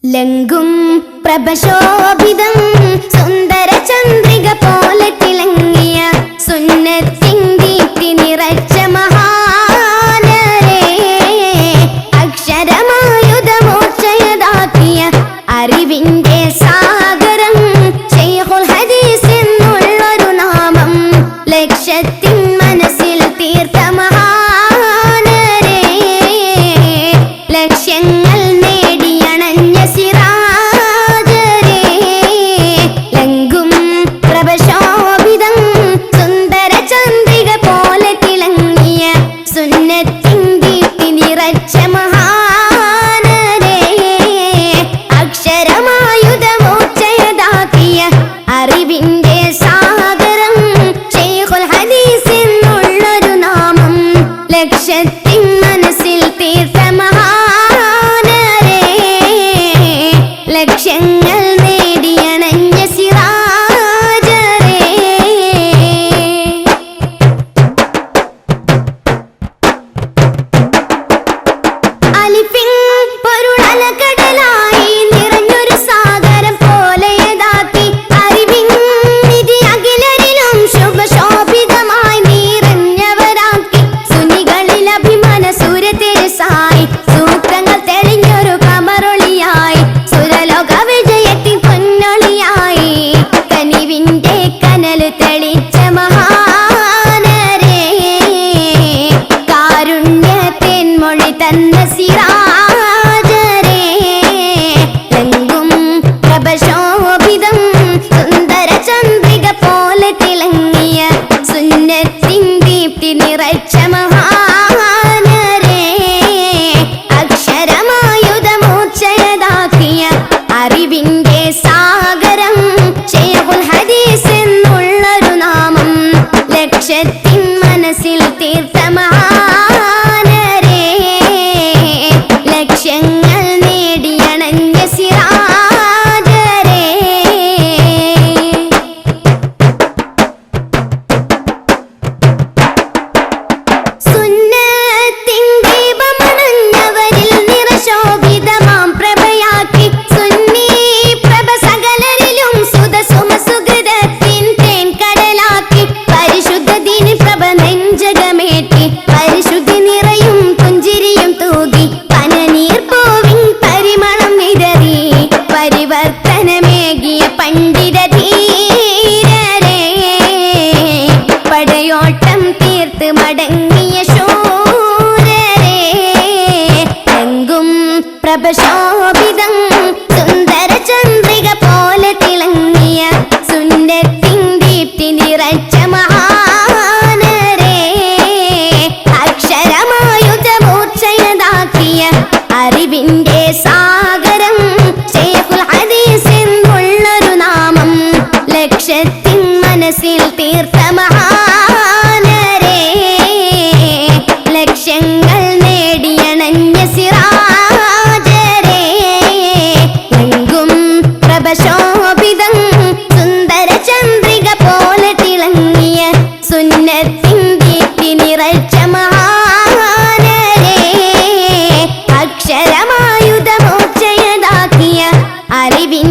ലങ്കും പ്രഭശോഭിതം സുന്ദര ചന്ദ്രിക പോലെ തിളങ്ങിയ സുന്നത്തിൻ ദീപ്തി നിറച്ച മഹാനരേ, അക്ഷരമായുധമോക്ഷയതാക്കിയ അറിവിന്റെ സാഗരം ശൈഖുൽ ഹദീസ് എന്നുള്ളൊരു നാമം ലക്ഷ്യത്തിൻ മനസ്സിൽ തീർത്ത മഹാനരേ, ലക്ഷ്യങ്ങൾ നേടിയണഞ്ഞ സിറാജരേ, ലങ്കും പ്രഭശോഭിതം സുന്ദര ചന്ദ്രിക പോലെ തിളങ്ങിയ സുന്നത്തിൻ ദീപ്തി നിറച്ച മഹാനരേ, അക്ഷരമായുധമോക്ഷയതാക്കിയ അറിവിന്റെ സാഗരം ശൈഖുൽ ഹദീസ് എന്നുള്ളൊരു നാമം ലക്ഷ്യത്തിൻ മനസ്സിൽ തീർത്ത മഹാനരേ, ലക്ഷ്യങ്ങൾ നേടിയണഞ്ഞ സിറാജരേ. അലിഫിൻ പൊരുളലകടലായി നിറഞ്ഞൊരു സാഗരം പോലെ യഥാക്കി അറിവിൻ നിധി അഖിലരിലും ശുഭശോഭിതമായി നിറഞ്ഞവരാക്കി സുനികളിൽ അഭിമാന സൂര്യതേജസ്സായി സൂക്തങ്ങൾ തെളിഞ്ഞൊരു കമറൊളിയായി സുരലോക വിജയത്തിൻ പൊന്നൊളിയായി കനിവിന്റെ കനൽ തെളിച്ച മഹാനരേ, കാരുണ്യത്തിൻ മൊഴി തന്ന സിറാജരേ, ലങ്കും പ്രഭശോഭിതം സുന്ദര ചന്ദ്രിക പോലെ തിളങ്ങിയ സുന്നത്തിൻ ദീപ്തി നിറച്ച മഹാനരേ, അക്ഷരമായുധമോക്ഷയതാക്കിയ അറിവിന്റെ സാഗരം ശൈഖുൽ ഹദീസ് എന്നുള്ളൊരു നാമം ലക്ഷ്യത്തിൻ മനസ്സിൽ തീർത്ത മഹാനരേ, ലക്ഷ്യങ്ങൾ നേടിയണഞ്ഞ സിറാജരേ. സുന്നത്തിൻ ദീപമണഞ്ഞവരിൽ നിറശോഭിതമാം പ്രഭയാക്കി സുന്നി പ്രഭ സകലരിലും സുതസുമസുകൃതത്തിൻ തേൻ കടലാക്കി പരിശുദ്ധ ദീനി പ്രഭ നെഞ്ചകമേറ്റി പരിശുദ്ധി നിറയും പുഞ്ചിരിയും തൂകി പനനീർ പൂവിൻ പരിമളം വിതറി പരിവർത്തനമേകിയ പണ്ഡിത ധീരരേ, പടയോട്ടം തീർത്ത് മടങ്ങിയ ശൂരരേ, ലങ്കും പ്രഭശോഭിതം സുന്ദര ചന്ദ്രിക പോലെ തിളങ്ങിയ സുന്നത്തിൻ ദീപ്തി നിറച്ച മഹാനരേ, അക്ഷരമായുധമോക്ഷയതാക്കിയ അറിവിന്റെ സാഗരം ശൈഖുൽ ഹദീസ് എന്നുള്ളൊരു നാമം ലക്ഷ്യത്തിൻ മനസ്സിൽ തീർത്ത മഹാനരേ, ലക്ഷ്യങ്ങൾ നേടിയണഞ്ഞ സിറാജരേ, ലങ്കും പ്രഭശോഭിതം സുന്ദര ചന്ദ്രിക പോലെ തിളങ്ങിയ സുന്നത്തിൻ ദീപ്തി നിറച്ച മഹാനരേ, അക്ഷരമായുധമോക്ഷയതാക്കിയ അറിവിൻ